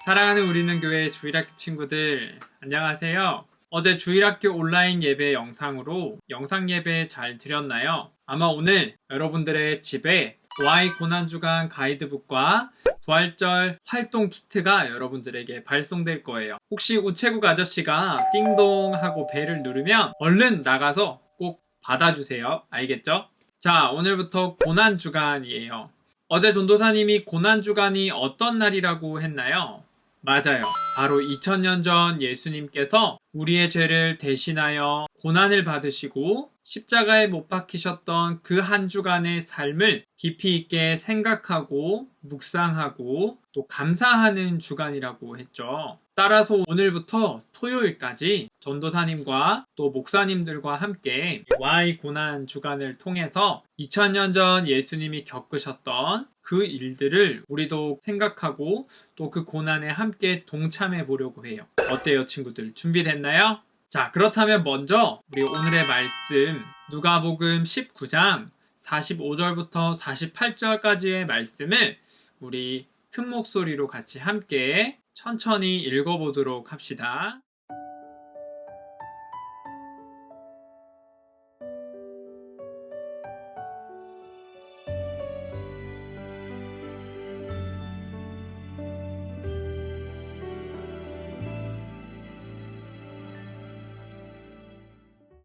사랑하는 우리는 교회 주일학교 친구들, 안녕하세요. 어제 주일학교 온라인 예배 영상으로 영상 예배 잘 드렸나요? 아마 오늘 여러분들의 집에 Y 고난주간 가이드북과 부활절 활동 키트가 여러분들에게 발송될 거예요. 혹시 우체국 아저씨가 띵동 하고 벨을 누르면 얼른 나가서 꼭 받아주세요. 알겠죠? 자, 오늘부터 고난주간이에요. 어제 전도사님이 고난주간이 어떤 날이라고 했나요? 맞아요. 바로 2000년 전 예수님께서 우리의 죄를 대신하여 고난을 받으시고 십자가에 못 박히셨던 그 한 주간의 삶을 깊이 있게 생각하고 묵상하고 또 감사하는 주간이라고 했죠. 따라서 오늘부터 토요일까지 전도사님과 또 목사님들과 함께 Y 고난 주간을 통해서 2000년 전 예수님이 겪으셨던 그 일들을 우리도 생각하고 또 그 고난에 함께 동참해 보려고 해요. 어때요, 친구들? 준비됐나요? 자, 그렇다면 먼저 우리 오늘의 말씀 누가복음 19장 45절부터 48절까지의 말씀을 우리 큰 목소리로 같이 함께 천천히 읽어보도록 합시다.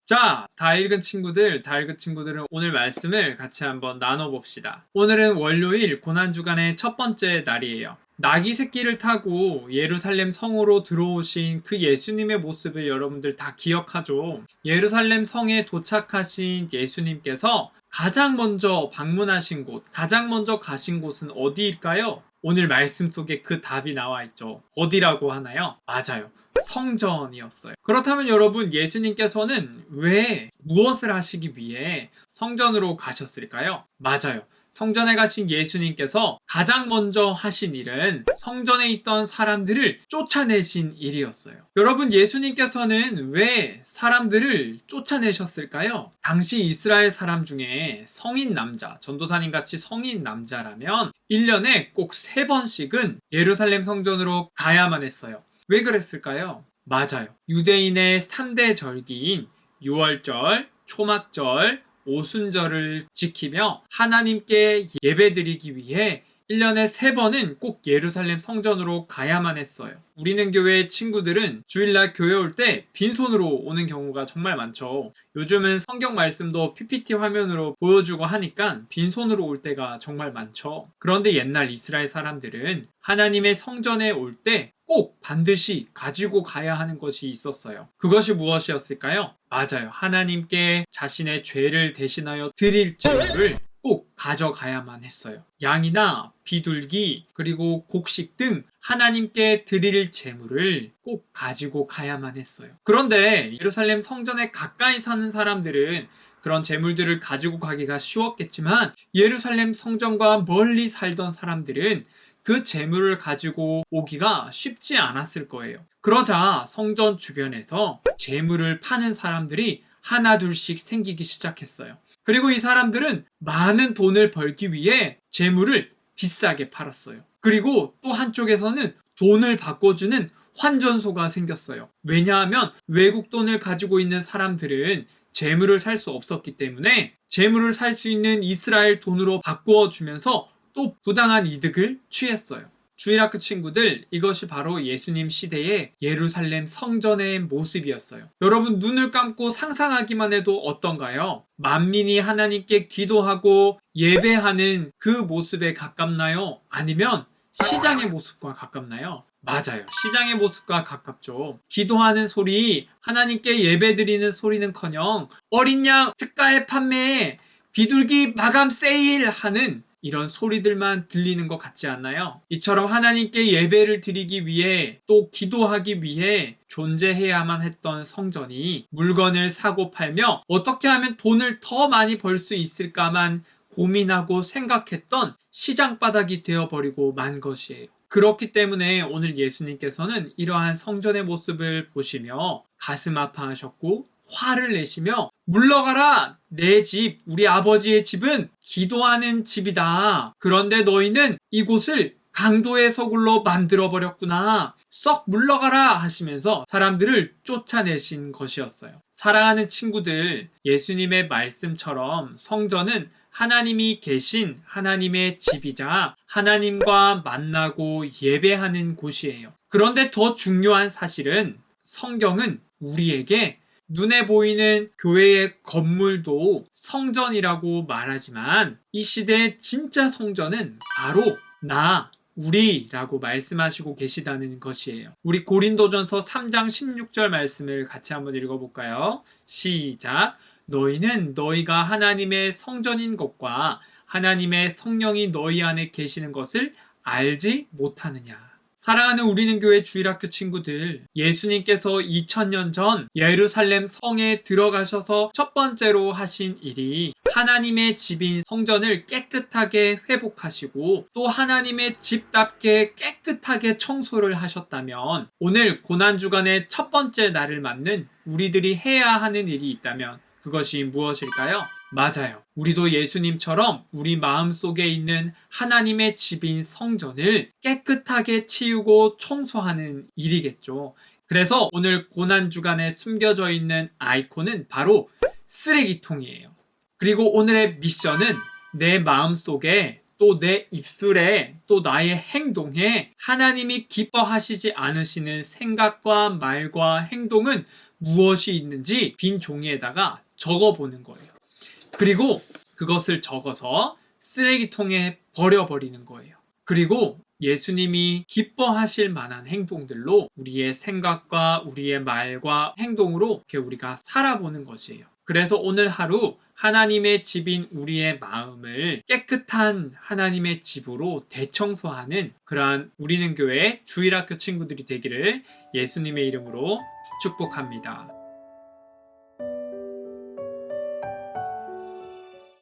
자, 다 읽은 친구들은 오늘 말씀을 같이 한번 나눠봅시다. 오늘은 월요일 고난주간의 첫 번째 날이에요. 나귀 새끼를 타고 예루살렘 성으로 들어오신 그 예수님의 모습을 여러분들 다 기억하죠? 예루살렘 성에 도착하신 예수님께서 가장 먼저 방문하신 곳, 가장 먼저 가신 곳은 어디일까요? 오늘 말씀 속에 그 답이 나와 있죠. 어디라고 하나요? 맞아요. 성전이었어요. 그렇다면 여러분, 예수님께서는 왜 무엇을 하시기 위해 성전으로 가셨을까요? 맞아요. 성전에 가신 예수님께서 가장 먼저 하신 일은 성전에 있던 사람들을 쫓아내신 일이었어요. 여러분, 예수님께서는 왜 사람들을 쫓아내셨을까요? 당시 이스라엘 사람 중에 성인 남자, 전도사님 같이 성인 남자라면 1년에 꼭 3번씩은 예루살렘 성전으로 가야만 했어요. 왜 그랬을까요? 맞아요. 유대인의 3대 절기인 유월절, 초막절, 오순절을 지키며 하나님께 예배드리기 위해 1년에 3번은 꼭 예루살렘 성전으로 가야만 했어요. 우리는 교회 친구들은 주일날 교회 올 때 빈손으로 오는 경우가 정말 많죠. 요즘은 성경 말씀도 PPT 화면으로 보여주고 하니까 빈손으로 올 때가 정말 많죠. 그런데 옛날 이스라엘 사람들은 하나님의 성전에 올 때 꼭 반드시 가지고 가야 하는 것이 있었어요. 그것이 무엇이었을까요? 맞아요. 하나님께 자신의 죄를 대신하여 드릴 제물을 꼭 가져가야만 했어요. 양이나 비둘기 그리고 곡식 등 하나님께 드릴 제물을 꼭 가지고 가야만 했어요. 그런데 예루살렘 성전에 가까이 사는 사람들은 그런 제물들을 가지고 가기가 쉬웠겠지만 예루살렘 성전과 멀리 살던 사람들은 그 제물을 가지고 오기가 쉽지 않았을 거예요. 그러자 성전 주변에서 제물을 파는 사람들이 하나둘씩 생기기 시작했어요. 그리고 이 사람들은 많은 돈을 벌기 위해 제물을 비싸게 팔았어요. 그리고 또 한쪽에서는 돈을 바꿔주는 환전소가 생겼어요. 왜냐하면 외국 돈을 가지고 있는 사람들은 제물을 살 수 없었기 때문에 제물을 살 수 있는 이스라엘 돈으로 바꾸어 주면서 또 부당한 이득을 취했어요. 주일학교 친구들, 이것이 바로 예수님 시대의 예루살렘 성전의 모습이었어요. 여러분, 눈을 감고 상상하기만 해도 어떤가요? 만민이 하나님께 기도하고 예배하는 그 모습에 가깝나요? 아니면 시장의 모습과 가깝나요? 맞아요. 시장의 모습과 가깝죠. 기도하는 소리, 하나님께 예배드리는 소리는커녕 어린 양 특가에 판매, 비둘기 마감 세일 하는 이런 소리들만 들리는 것 같지 않나요? 이처럼 하나님께 예배를 드리기 위해 또 기도하기 위해 존재해야만 했던 성전이 물건을 사고 팔며 어떻게 하면 돈을 더 많이 벌 수 있을까만 고민하고 생각했던 시장바닥이 되어버리고 만 것이에요. 그렇기 때문에 오늘 예수님께서는 이러한 성전의 모습을 보시며 가슴 아파하셨고 화를 내시며 물러가라! 내 집, 우리 아버지의 집은 기도하는 집이다. 그런데 너희는 이곳을 강도의 서굴로 만들어버렸구나. 썩 물러가라 하시면서 사람들을 쫓아내신 것이었어요. 사랑하는 친구들, 예수님의 말씀처럼 성전은 하나님이 계신 하나님의 집이자 하나님과 만나고 예배하는 곳이에요. 그런데 더 중요한 사실은 성경은 우리에게 눈에 보이는 교회의 건물도 성전이라고 말하지만 이 시대의 진짜 성전은 바로 우리라고 말씀하시고 계시다는 것이에요. 우리 고린도전서 3장 16절 말씀을 같이 한번 읽어볼까요? 시작. 너희는 너희가 하나님의 성전인 것과 하나님의 성령이 너희 안에 계시는 것을 알지 못하느냐. 사랑하는 우리는 교회 주일학교 친구들, 예수님께서 2000년 전 예루살렘 성에 들어가셔서 첫 번째로 하신 일이 하나님의 집인 성전을 깨끗하게 회복하시고 또 하나님의 집답게 깨끗하게 청소를 하셨다면 오늘 고난주간의 첫 번째 날을 맞는 우리들이 해야 하는 일이 있다면 그것이 무엇일까요? 맞아요. 우리도 예수님처럼 우리 마음속에 있는 하나님의 집인 성전을 깨끗하게 치우고 청소하는 일이겠죠. 그래서 오늘 고난주간에 숨겨져 있는 아이콘은 바로 쓰레기통이에요. 그리고 오늘의 미션은 내 마음속에 또 내 입술에 또 나의 행동에 하나님이 기뻐하시지 않으시는 생각과 말과 행동은 무엇이 있는지 빈 종이에다가 적어보는 거예요. 그리고 그것을 적어서 쓰레기통에 버려버리는 거예요. 그리고 예수님이 기뻐하실 만한 행동들로 우리의 생각과 우리의 말과 행동으로 이렇게 우리가 살아보는 것이에요. 그래서 오늘 하루 하나님의 집인 우리의 마음을 깨끗한 하나님의 집으로 대청소하는 그러한 우리는 교회 주일학교 친구들이 되기를 예수님의 이름으로 축복합니다.